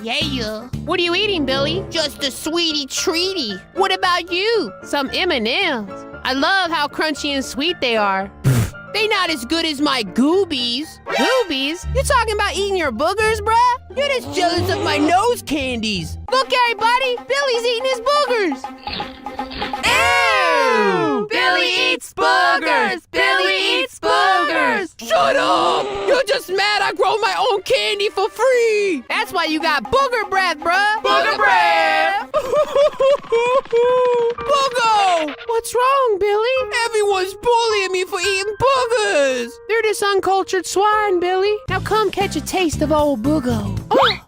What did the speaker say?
yeah. What are you eating, Billy? Just a sweetie treaty. What about you? Some M&Ms. I love how crunchy and sweet they are. They not as good as my goobies. Goobies? You talking about eating your boogers, bruh? You're just jealous of my nose candies. Look, everybody, Billy's eating his boogers. Ew! Billy eats boogers! Billy eats boogers! Shut up! You're just mad I grow my own candy for free. That's why you got booger breath, bruh. Booger breath! Boogo! What's wrong, Billy? Everyone's bullying me for eating boogers. They're just uncultured swine, Billy. Now come catch a taste of old Boogo. Oh,